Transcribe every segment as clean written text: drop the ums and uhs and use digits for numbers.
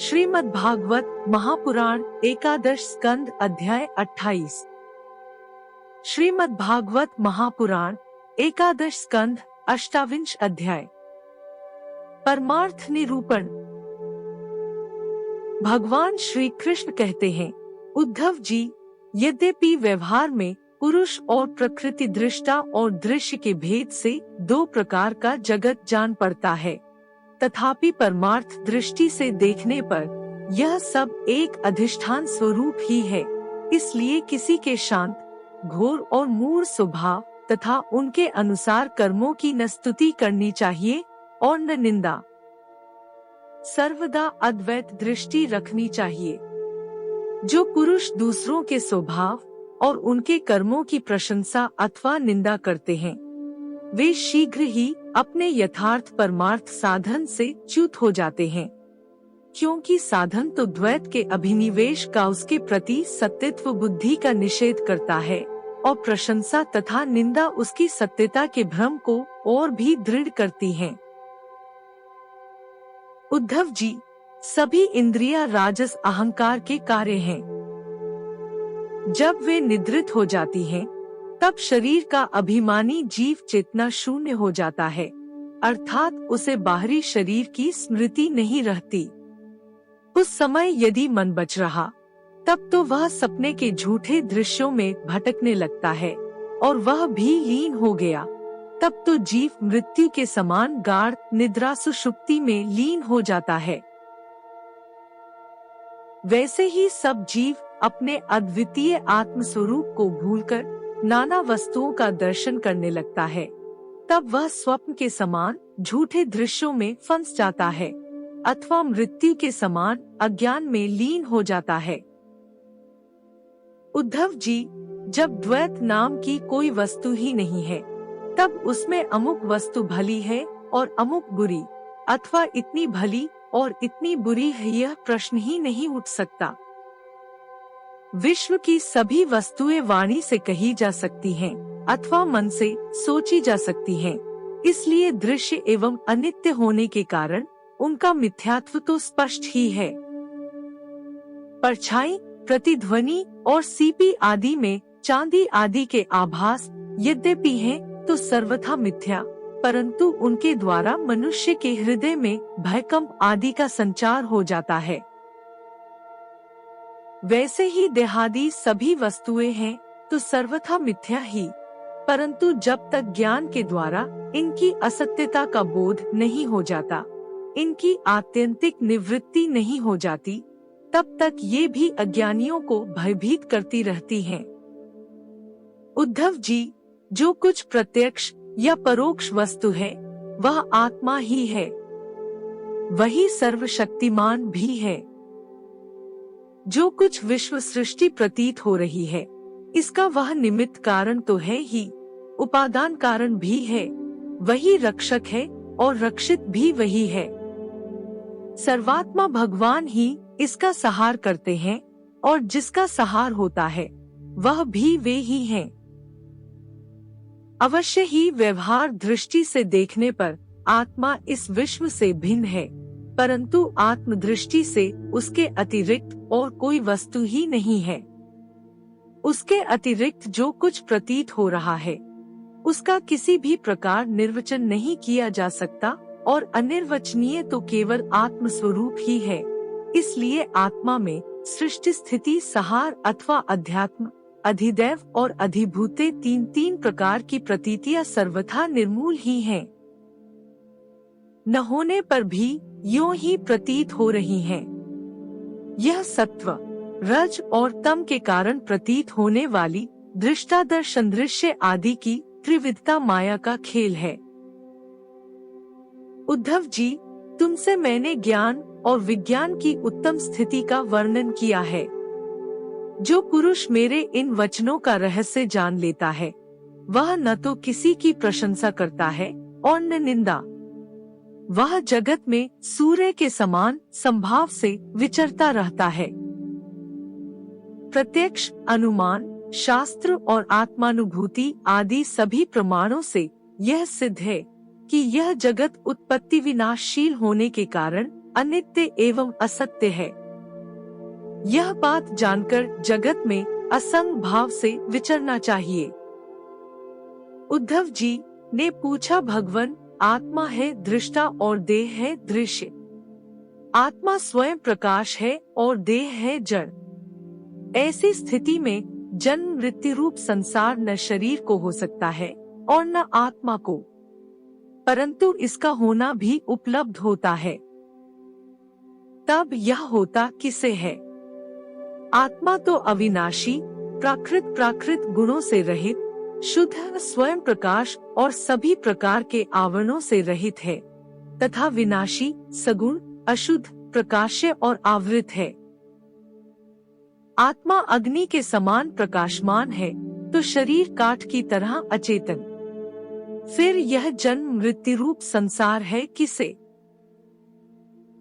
श्रीमद् भागवत महापुराण एकादश स्कंद अध्याय 28। श्रीमद् भागवत महापुराण एकादश स्कंद अष्टाविंश अध्याय। परमार्थ निरूपण। भगवान श्री कृष्ण कहते हैं, उद्धव जी, यद्यपि व्यवहार में पुरुष और प्रकृति दृष्टा और दृश्य के भेद से दो प्रकार का जगत जान पड़ता है, तथापि परमार्थ दृष्टि से देखने पर यह सब एक अधिष्ठान स्वरूप ही है। इसलिए किसी के शांत, घोर और मूढ़ स्वभाव तथा उनके अनुसार कर्मों की न स्तुति करनी चाहिए और न निंदा। सर्वदा अद्वैत दृष्टि रखनी चाहिए। जो पुरुष दूसरों के स्वभाव और उनके कर्मों की प्रशंसा अथवा निंदा करते हैं, वे शीघ्र ही अपने यथार्थ परमार्थ साधन से च्युत हो जाते हैं, क्योंकि साधन तो द्वैत के अभिनिवेश का उसके प्रति सत्यत्व बुद्धि का निषेध करता है और प्रशंसा तथा निंदा उसकी सत्यता के भ्रम को और भी दृढ़ करती हैं। उद्धव जी, सभी इंद्रियां राजस अहंकार के कार्य हैं। जब वे निद्रित हो जाती हैं, तब शरीर का अभिमानी जीव चेतना शून्य हो जाता है, अर्थात उसे बाहरी शरीर की स्मृति नहीं रहती। उस समय यदि मन बच रहा, तब तो वह सपने के झूठे दृश्यों में भटकने लगता है, और वह भी लीन हो गया, तब तो जीव मृत्यु के समान गाढ़ निद्रा सुषुप्ति में लीन हो जाता है। वैसे ही सब जीव अपने अद्वितीय आत्म स्वरूप को भूलकर नाना वस्तुओं का दर्शन करने लगता है, तब वह स्वप्न के समान झूठे दृश्यों में फंस जाता है अथवा मृत्यु के समान अज्ञान में लीन हो जाता है। उद्धव जी, जब द्वैत नाम की कोई वस्तु ही नहीं है, तब उसमें अमुक वस्तु भली है और अमुक बुरी, अथवा इतनी भली और इतनी बुरी है, यह प्रश्न ही नहीं उठ सकता। विश्व की सभी वस्तुएं वाणी से कही जा सकती हैं अथवा मन से सोची जा सकती हैं, इसलिए दृश्य एवं अनित्य होने के कारण उनका मिथ्यात्व तो स्पष्ट ही है। परछाई, प्रतिध्वनि और सीपी आदि में चांदी आदि के आभास यद्यपि हैं तो सर्वथा मिथ्या, परंतु उनके द्वारा मनुष्य के हृदय में भयकंप आदि का संचार हो जाता है। वैसे ही देहादि सभी वस्तुएं हैं तो सर्वथा मिथ्या ही, परंतु जब तक ज्ञान के द्वारा इनकी असत्यता का बोध नहीं हो जाता, इनकी आत्यंतिक निवृत्ति नहीं हो जाती, तब तक ये भी अज्ञानियों को भयभीत करती रहती हैं। उद्धव जी, जो कुछ प्रत्यक्ष या परोक्ष वस्तु है वह आत्मा ही है, वही सर्वशक्तिमान भी है। जो कुछ विश्व सृष्टि प्रतीत हो रही है, इसका वह निमित्त कारण तो है ही, उपादान कारण भी है, वही रक्षक है और रक्षित भी वही है। सर्वात्मा भगवान ही इसका सहार करते हैं और जिसका सहार होता है वह भी वे ही हैं। अवश्य ही व्यवहार दृष्टि से देखने पर आत्मा इस विश्व से भिन्न है, परंतु आत्मदृष्टि से उसके अतिरिक्त और कोई वस्तु ही नहीं है। उसके अतिरिक्त जो कुछ प्रतीत हो रहा है, उसका किसी भी प्रकार निर्वचन नहीं किया जा सकता और अनिर्वचनीय तो केवल आत्म स्वरूप ही है। इसलिए आत्मा में सृष्टि, स्थिति, सहार अथवा अध्यात्म, अधिदैव और अधिभूते तीन तीन प्रकार की प्रतीतियां सर्वथा निर्मूल ही हैं। न होने पर भी यों ही प्रतीत हो रही हैं। यह सत्व, रज और तम के कारण प्रतीत होने वाली दृष्टादर्शन दृश्य आदि की त्रिविधता माया का खेल है। उद्धव जी, तुमसे मैंने ज्ञान और विज्ञान की उत्तम स्थिति का वर्णन किया है। जो पुरुष मेरे इन वचनों का रहस्य जान लेता है, वह न तो किसी की प्रशंसा करता है और न निंदा। वह जगत में सूर्य के समान संभाव से विचरता रहता है। प्रत्यक्ष, अनुमान, शास्त्र और आत्मानुभूति आदि सभी प्रमाणों से यह सिद्ध है कि यह जगत उत्पत्ति विनाशशील होने के कारण अनित्य एवं असत्य है। यह बात जानकर जगत में असंग भाव से विचरना चाहिए। उद्धव जी ने पूछा, भगवन, आत्मा है दृष्टा और देह है दृश्य। आत्मा स्वयं प्रकाश है और देह है जड़। ऐसी स्थिति में जन्म मृत्यु रूप संसार न शरीर को हो सकता है और न आत्मा को, परंतु इसका होना भी उपलब्ध होता है। तब यह होता किसे है? आत्मा तो अविनाशी, प्राकृत गुणों से रहित, शुद्ध स्वयं प्रकाश और सभी प्रकार के आवरणों से रहित है, तथा विनाशी, सगुण, अशुद्ध, प्रकाश्य और आवृत है। आत्मा अग्नि के समान प्रकाशमान है तो शरीर काठ की तरह अचेतन। फिर यह जन्म मृत्यु रूप संसार है किसे?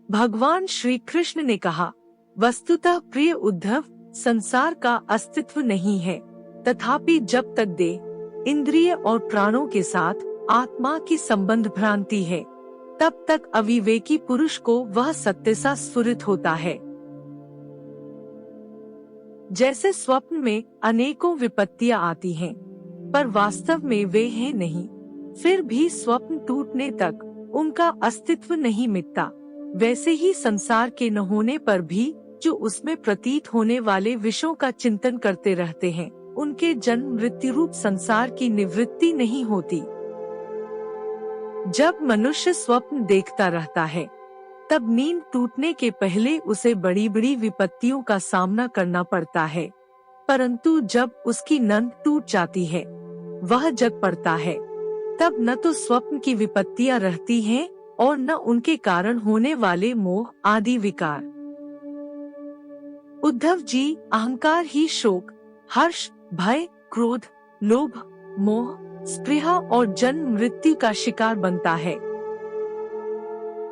भगवान श्री कृष्ण ने कहा, वस्तुतः प्रिय उद्धव, संसार का अस्तित्व नहीं है, तथापि जब तक देह, इंद्रिय और प्राणों के साथ आत्मा की संबंध भ्रांति है, तब तक अविवेकी पुरुष को वह सत्य सा स्फुरित होता है। जैसे स्वप्न में अनेकों विपत्तियां आती हैं, पर वास्तव में वे हैं नहीं, फिर भी स्वप्न टूटने तक उनका अस्तित्व नहीं मिटता, वैसे ही संसार के न होने पर भी जो उसमें प्रतीत होने वाले विषयों का चिंतन करते रहते हैं, उनके जन्म मृत्यु रूप संसार की निवृत्ति नहीं होती। जब मनुष्य स्वप्न देखता रहता है, तब नींद टूटने के पहले उसे बड़ी बड़ी विपत्तियों का सामना करना पड़ता है, परंतु जब उसकी नींद टूट जाती है, वह जग पड़ता है, तब न तो स्वप्न की विपत्तियां रहती हैं और न उनके कारण होने वाले मोह आदि विकार। उद्धव जी, अहंकार ही शोक, हर्ष, भय, क्रोध, लोभ, मोह, स्पृहा और जन्म मृत्यु का शिकार बनता है।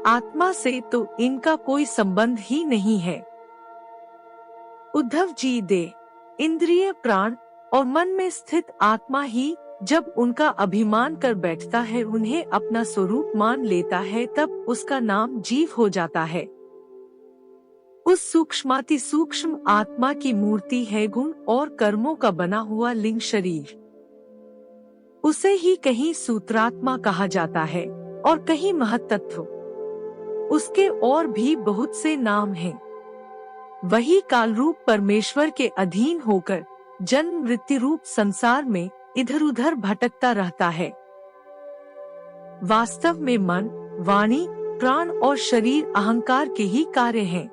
आत्मा से तो इनका कोई संबंध ही नहीं है। उद्धव जी, देह, इंद्रिय, प्राण और मन में स्थित आत्मा ही जब उनका अभिमान कर बैठता है, उन्हें अपना स्वरूप मान लेता है, तब उसका नाम जीव हो जाता है। उस सूक्ष्माति सूक्ष्म आत्मा की मूर्ति है गुण और कर्मों का बना हुआ लिंग शरीर। उसे ही कहीं सूत्रात्मा कहा जाता है और कहीं महत्तत्व। उसके और भी बहुत से नाम हैं। वही कालरूप परमेश्वर के अधीन होकर जन्म मृत्यु रूप संसार में इधर उधर भटकता रहता है। वास्तव में मन, वाणी, प्राण और शरीर अहंकार के ही कार्य हैं।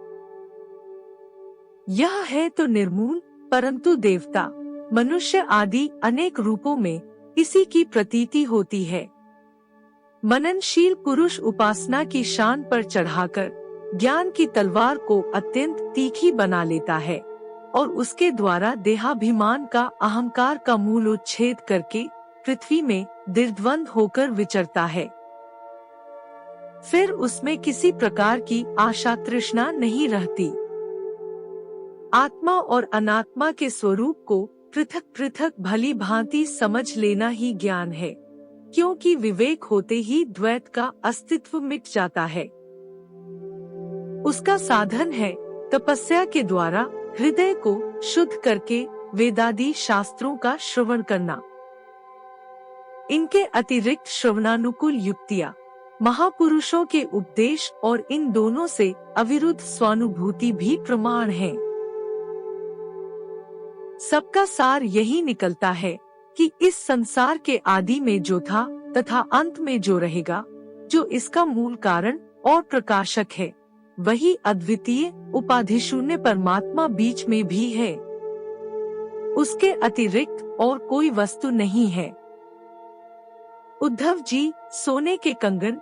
यह है तो निर्मूल, परंतु देवता, मनुष्य आदि अनेक रूपों में इसी की प्रतीति होती है। मननशील पुरुष उपासना की शान पर चढ़ाकर ज्ञान की तलवार को अत्यंत तीखी बना लेता है और उसके द्वारा देहाभिमान का, अहंकार का मूलोच्छेद करके पृथ्वी में दीर्घवंद होकर विचरता है। फिर उसमें किसी प्रकार की आशा तृष्णा नहीं रहती। आत्मा और अनात्मा के स्वरूप को पृथक पृथक भली भांति समझ लेना ही ज्ञान है, क्योंकि विवेक होते ही द्वैत का अस्तित्व मिट जाता है। उसका साधन है तपस्या के द्वारा हृदय को शुद्ध करके वेदादि शास्त्रों का श्रवण करना। इनके अतिरिक्त श्रवणानुकूल युक्तियाँ, महापुरुषों के उपदेश और इन दोनों से अविरुद्ध स्वानुभूति भी प्रमाण है। सबका सार यही निकलता है कि इस संसार के आदि में जो था तथा अंत में जो रहेगा, जो इसका मूल कारण और प्रकाशक है, वही अद्वितीय उपाधि शून्य परमात्मा बीच में भी है। उसके अतिरिक्त और कोई वस्तु नहीं है। उद्धव जी, सोने के कंगन,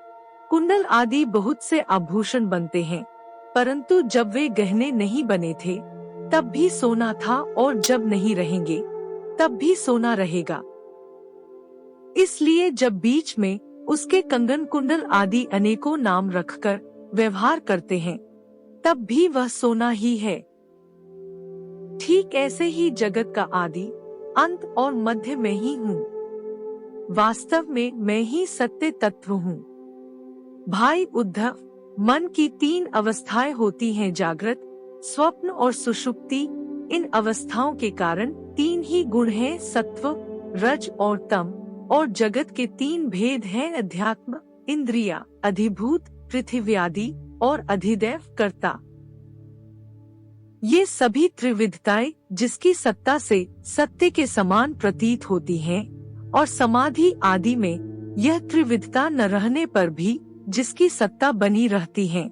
कुंडल आदि बहुत से आभूषण बनते हैं, परंतु जब वे गहने नहीं बने थे तब भी सोना था और जब नहीं रहेंगे तब भी सोना रहेगा। इसलिए जब बीच में उसके कंगन कुंडल आदि अनेकों नाम रखकर व्यवहार करते हैं, तब भी वह सोना ही है। ठीक ऐसे ही जगत का आदि, अंत और मध्य में ही हूँ। वास्तव में मैं ही सत्य तत्व हूँ। भाई उद्धव, मन की 3 अवस्थाएं होती हैं, जागृत, स्वप्न और सुषुप्ति। इन अवस्थाओं के कारण 3 ही गुण हैं, सत्व, रज और तम। और जगत के 3 भेद हैं, अध्यात्म, इंद्रिया, अधिभूत, पृथ्वी आदि और अधिदैव, कर्ता। ये सभी त्रिविधताएं जिसकी सत्ता से सत्य के समान प्रतीत होती हैं, और समाधि आदि में यह त्रिविधता न रहने पर भी जिसकी सत्ता बनी रहती है,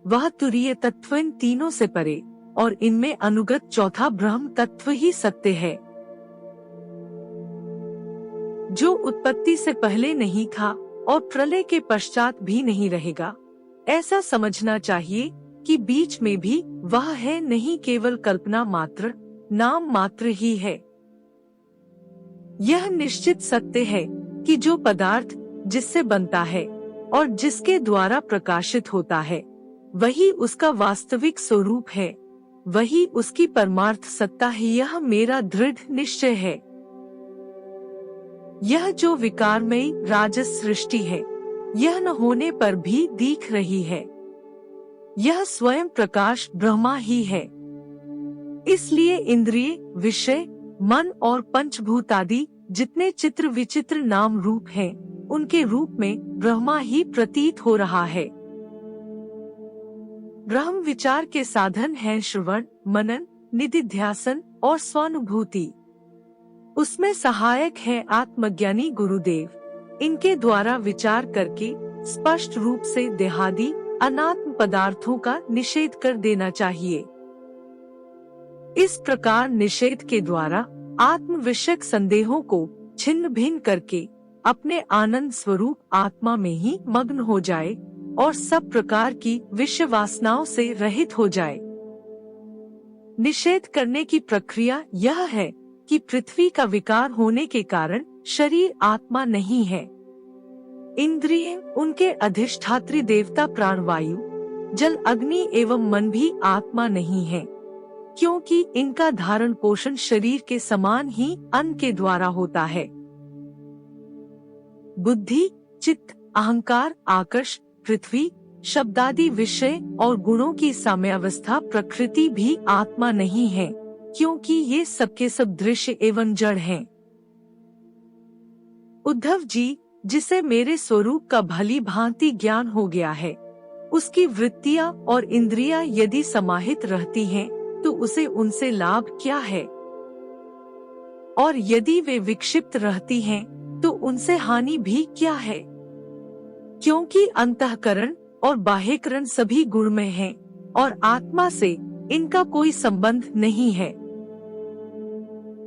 वह तुरीय तत्व इन तीनों से परे और इनमें अनुगत चौथा ब्रह्म तत्व ही सत्य है, जो उत्पत्ति से पहले नहीं था और प्रलय के पश्चात भी नहीं रहेगा। ऐसा समझना चाहिए कि बीच में भी वह है नहीं, केवल कल्पना मात्र, नाम मात्र ही है। यह निश्चित सत्य है कि जो पदार्थ जिससे बनता है और जिसके द्वारा प्रकाशित होता है, वही उसका वास्तविक स्वरूप है, वही उसकी परमार्थ सत्ता है। यह मेरा दृढ़ निश्चय है। यह जो विकारमयी राजस सृष्टि है, यह न होने पर भी दिख रही है, यह स्वयं प्रकाश ब्रह्मा ही है। इसलिए इंद्रिय, विषय, मन और पंचभूत आदि जितने चित्र विचित्र नाम रूप हैं, उनके रूप में ब्रह्मा ही प्रतीत हो रहा है। ब्रह्म विचार के साधन हैं श्रवण, मनन, निधिध्यासन और स्वानुभूति। उसमें सहायक है आत्मज्ञानी गुरुदेव। इनके द्वारा विचार करके स्पष्ट रूप से देहादि अनात्म पदार्थों का निषेध कर देना चाहिए। इस प्रकार निषेध के द्वारा आत्म विषयक संदेहों को छिन्न भिन्न करके अपने आनंद स्वरूप आत्मा में ही मग्न हो जाए और सब प्रकार की विषय वासनाओं से रहित हो जाए। निषेध करने की प्रक्रिया यह है कि पृथ्वी का विकार होने के कारण शरीर आत्मा नहीं है। इंद्रिय, उनके अधिष्ठात्री देवता प्राणवायु, जल, अग्नि एवं मन भी आत्मा नहीं है, क्योंकि इनका धारण पोषण शरीर के समान ही अन्न के द्वारा होता है। बुद्धि, चित्त, अहंकार, आकाश, पृथ्वी, शब्दादि विषय और गुणों की साम्यावस्था प्रकृति भी आत्मा नहीं है, क्योंकि ये सबके सब दृश्य एवं जड़ हैं। उद्धव जी, जिसे मेरे स्वरूप का भली भांति ज्ञान हो गया है, उसकी वृत्तियां और इंद्रियां यदि समाहित रहती हैं, तो उसे उनसे लाभ क्या है? और यदि वे विक्षिप्त रहती हैं, तो उनसे हानि भी क्या है? क्योंकि अंतःकरण और बाह्यकरण सभी गुणमय हैं और आत्मा से इनका कोई संबंध नहीं है।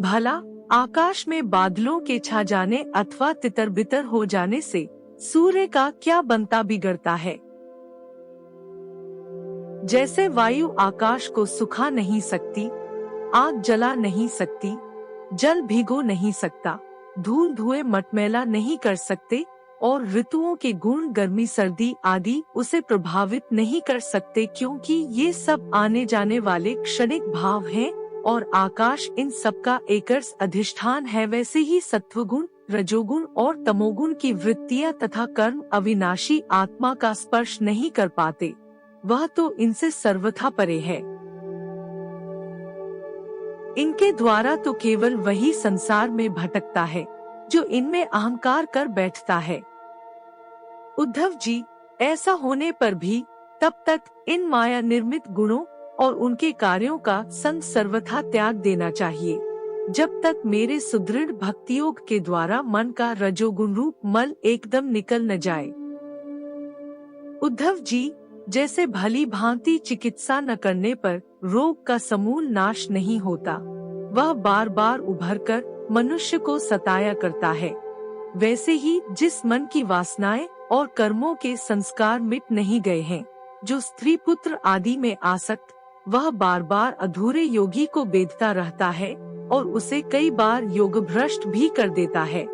भला आकाश में बादलों के छा जाने अथवा तितर बितर हो जाने से सूर्य का क्या बनता बिगड़ता है? जैसे वायु आकाश को सुखा नहीं सकती, आग जला नहीं सकती, जल भिगो नहीं सकता, धूल धुएं मटमैला नहीं कर सकते, और ऋतुओं के गुण गर्मी सर्दी आदि उसे प्रभावित नहीं कर सकते, क्योंकि ये सब आने जाने वाले क्षणिक भाव हैं और आकाश इन सब का एकर्ष अधिष्ठान है। वैसे ही सत्वगुण, रजोगुण और तमोगुण की वृत्तियां तथा कर्म अविनाशी आत्मा का स्पर्श नहीं कर पाते, वह तो इनसे सर्वथा परे है। इनके द्वारा तो केवल वही संसार में भटकता है जो इनमें अहंकार कर बैठता है। उद्धव जी, ऐसा होने पर भी तब तक इन माया निर्मित गुणों और उनके कार्यों का संग सर्वथा त्याग देना चाहिए, जब तक मेरे सुदृढ़ भक्ति योग के द्वारा मन का रजोगुण रूप मल एकदम निकल न जाए। उद्धव जी, जैसे भली भांति चिकित्सा न करने पर रोग का समूल नाश नहीं होता, वह बार बार उभरकर मनुष्य को सताया करता है, वैसे ही जिस मन की वासनाएं और कर्मों के संस्कार मिट नहीं गए हैं, जो स्त्री पुत्र आदि में आसक्त, वह बार बार अधूरे योगी को बेधता रहता है और उसे कई बार योग भ्रष्ट भी कर देता है।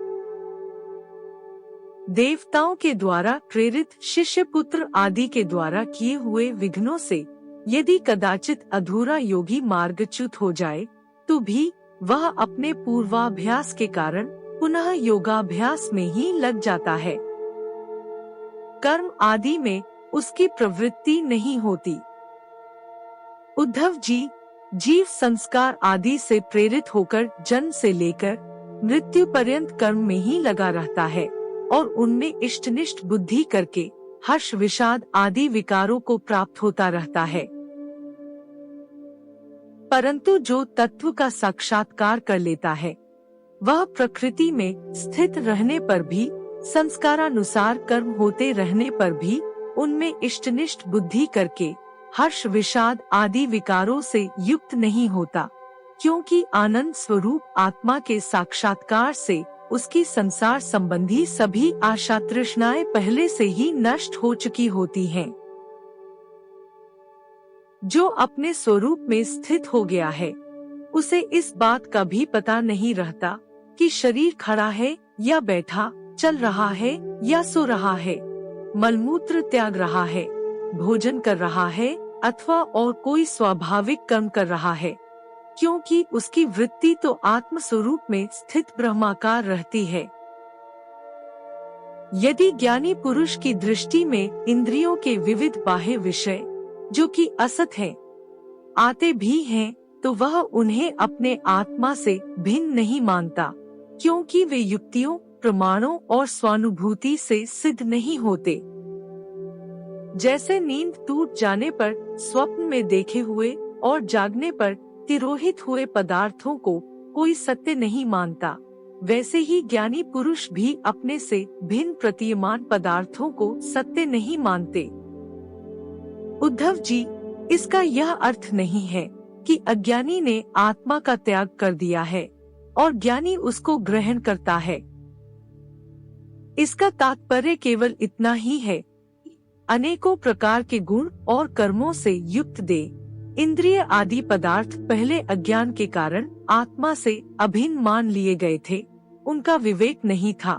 देवताओं के द्वारा प्रेरित शिष्य पुत्र आदि के द्वारा किए हुए विघ्नों से यदि कदाचित अधूरा योगी मार्गच्युत हो जाए, तो भी वह अपने पूर्वाभ्यास के कारण पुनः योगाभ्यास में ही लग जाता है। कर्म आदि में उसकी प्रवृत्ति नहीं होती। उद्धव जी, जीव संस्कार आदि से प्रेरित होकर जन्म से लेकर मृत्यु पर्यंत कर्म में ही लगा रहता है और उनमें इष्टनिष्ठ बुद्धि करके हर्ष विषाद आदि विकारों को प्राप्त होता रहता है। परंतु जो तत्व का साक्षात्कार कर लेता है वह प्रकृति में स्थित रहने पर भी, संस्कारानुसार कर्म होते रहने पर भी उनमें इष्टनिष्ठ बुद्धि करके हर्ष विषाद आदि विकारों से युक्त नहीं होता, क्योंकि आनंद स्वरूप आत्मा के साक्षात्कार से उसकी संसार संबंधी सभी आशा तृष्णाएं पहले से ही नष्ट हो चुकी होती हैं। जो अपने स्वरूप में स्थित हो गया है उसे इस बात का भी पता नहीं रहता कि शरीर खड़ा है या बैठा, चल रहा है या सो रहा है, मलमूत्र त्याग रहा है, भोजन कर रहा है अथवा और कोई स्वाभाविक कर्म कर रहा है, क्योंकि उसकी वृत्ति तो आत्म स्वरूप में स्थित ब्रह्माकार रहती है। यदि ज्ञानी पुरुष की दृष्टि में इंद्रियों के विविध बाह्य विषय, जो कि असत हैं, आते भी हैं, तो वह उन्हें अपने आत्मा से भिन्न नहीं मानता, क्योंकि वे युक्तियों, प्रमाणों और स्वानुभूति से सिद्ध नहीं होते। जैसे नींद टूट जाने पर स्वप्न में देखे हुए और जागने पर तिरोहित हुए पदार्थों को कोई सत्य नहीं मानता, वैसे ही ज्ञानी पुरुष भी अपने से भिन्न प्रतीयमान पदार्थों को सत्य नहीं मानते। उद्धव जी, इसका यह अर्थ नहीं है कि अज्ञानी ने आत्मा का त्याग कर दिया है और ज्ञानी उसको ग्रहण करता है। इसका तात्पर्य केवल इतना ही है, अनेकों प्रकार के गुण और कर्मों से युक्त देह, इंद्रिय आदि पदार्थ पहले अज्ञान के कारण आत्मा से अभिन्न मान लिए गए थे, उनका विवेक नहीं था।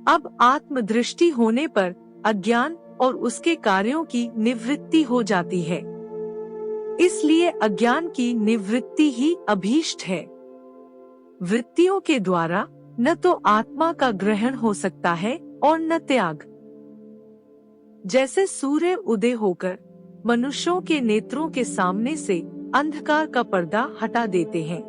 अब आत्मदृष्टि होने पर अज्ञान और उसके कार्यों की निवृत्ति हो जाती है। इसलिए अज्ञान की निवृत्ति ही अभीष्ट है। वृत्तियों के द्वारा न तो आत्मा का ग्रहण हो सकता है और न त्याग। जैसे सूर्य उदय होकर मनुष्यों के नेत्रों के सामने से अंधकार का पर्दा हटा देते हैं,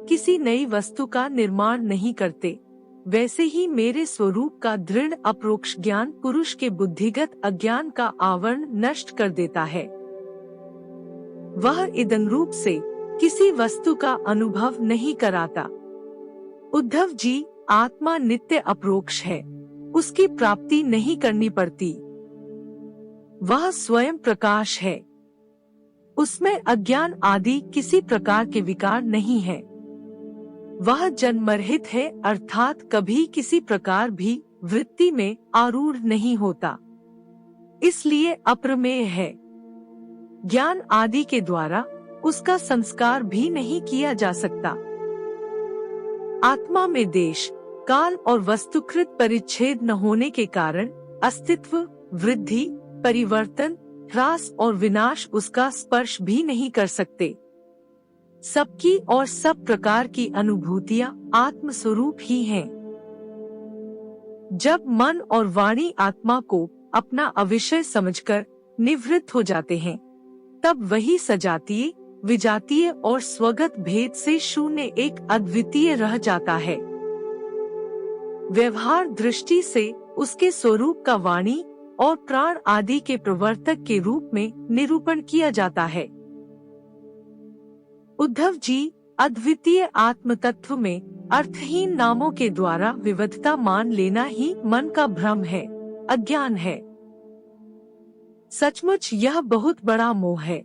किसी नई वस्तु का निर्माण नहीं करते, वैसे ही मेरे स्वरूप का दृढ़ अप्रोक्ष ज्ञान पुरुष के बुद्धिगत अज्ञान का आवरण नष्ट कर देता है। वह इदं रूप से किसी वस्तु का अनुभव नहीं कराता। उद्धव जी, आत्मा नित्य अप्रोक्ष है, उसकी प्राप्ति नहीं करनी पड़ती। वह स्वयं प्रकाश है, उसमें अज्ञान आदि किसी प्रकार के विकार नहीं है। वह जन्मरहित है, अर्थात कभी किसी प्रकार भी वृत्ति में आरूढ़ नहीं होता, इसलिए अप्रमेय है। ज्ञान आदि के द्वारा उसका संस्कार भी नहीं किया जा सकता। आत्मा में देश, काल और वस्तुकृत परिच्छेद न होने के कारण अस्तित्व, वृद्धि, परिवर्तन, ह्रास और विनाश उसका स्पर्श भी नहीं कर सकते। सबकी और सब प्रकार की अनुभूतियां आत्म स्वरूप ही हैं। जब मन और वाणी आत्मा को अपना अविषय समझकर निवृत्त हो जाते हैं, तब वही सजातीय, विजातीय और स्वगत भेद से शून्य एक अद्वितीय रह जाता है। व्यवहार दृष्टि से उसके स्वरूप का वाणी और प्राण आदि के प्रवर्तक के रूप में निरूपण किया जाता है। उद्धव जी, अद्वितीय आत्म तत्व में अर्थहीन नामों के द्वारा विविधता मान लेना ही मन का भ्रम है, अज्ञान है। सचमुच यह बहुत बड़ा मोह है,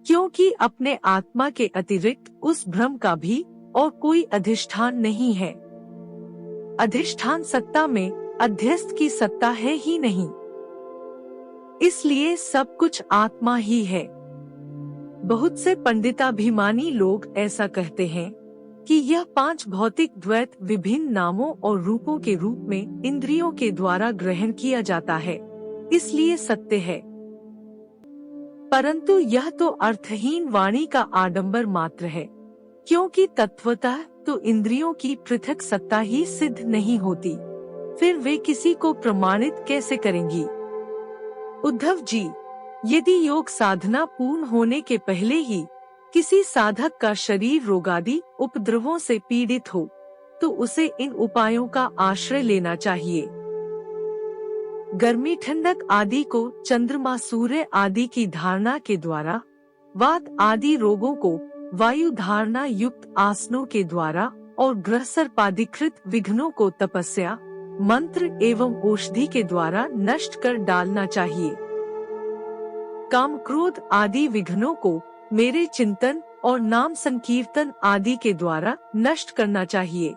क्योंकि अपने आत्मा के अतिरिक्त उस भ्रम का भी और कोई अधिष्ठान नहीं है। अधिष्ठान सत्ता में अध्यस्त की सत्ता है ही नहीं, इसलिए सब कुछ आत्मा ही है। बहुत से पंडिताभिमानी लोग ऐसा कहते हैं कि यह पांच भौतिक द्वैत विभिन्न नामों और रूपों के रूप में इंद्रियों के द्वारा ग्रहण किया जाता है, इसलिए सत्य है। परंतु यह तो अर्थहीन वाणी का आडंबर मात्र है, क्योंकि तत्वतः तो इंद्रियों की पृथक सत्ता ही सिद्ध नहीं होती, फिर वे किसी को प्रमाणित कैसे करेंगी। उद्धव जी, यदि योग साधना पूर्ण होने के पहले ही किसी साधक का शरीर रोगादि उपद्रवों से पीड़ित हो, तो उसे इन उपायों का आश्रय लेना चाहिए। गर्मी ठंडक आदि को चंद्रमा सूर्य आदि की धारणा के द्वारा, वात आदि रोगों को वायु धारणा युक्त आसनों के द्वारा और ग्रह सर्पाधिकृत विघ्नों को तपस्या, मंत्र एवं औषधि के द्वारा नष्ट कर डालना चाहिए। काम क्रोध आदि विघ्नों को मेरे चिंतन और नाम संकीर्तन आदि के द्वारा नष्ट करना चाहिए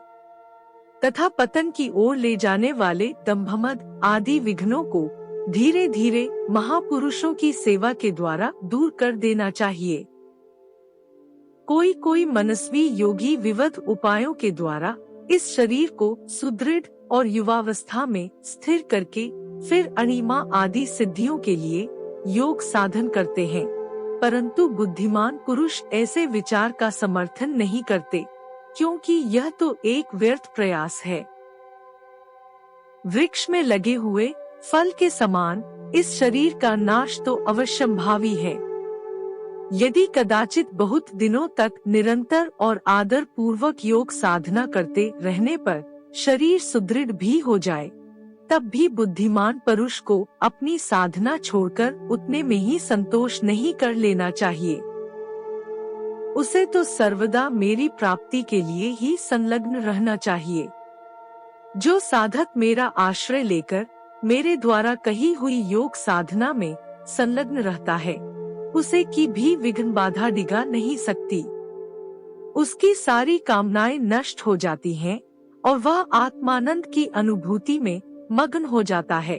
तथा पतन की ओर ले जाने वाले दंभमद आदि विघ्नों को धीरे धीरे महापुरुषों की सेवा के द्वारा दूर कर देना चाहिए। कोई मनस्वी योगी विविध उपायों के द्वारा इस शरीर को सुदृढ़ और युवावस्था में स्थिर करके फिर अणिमा आदि सिद्धियों के लिए योग साधन करते हैं, परंतु बुद्धिमान पुरुष ऐसे विचार का समर्थन नहीं करते, क्योंकि यह तो एक व्यर्थ प्रयास है। वृक्ष में लगे हुए फल के समान इस शरीर का नाश तो अवश्यंभावी है। यदि कदाचित बहुत दिनों तक निरंतर और आदर पूर्वक योग साधना करते रहने पर शरीर सुदृढ़ भी हो जाए, तब भी बुद्धिमान पुरुष को अपनी साधना छोड़कर उतने में ही संतोष नहीं कर लेना चाहिए। उसे तो सर्वदा मेरी प्राप्ति के लिए ही संलग्न रहना चाहिए। जो साधक मेरा आश्रय लेकर मेरे द्वारा कही हुई योग साधना में संलग्न रहता है, उसे की भी विघ्न बाधा डिगा नहीं सकती। उसकी सारी कामनाएं नष्ट हो जाती हैं और वह आत्मानंद की अनुभूति में मग्न हो जाता है।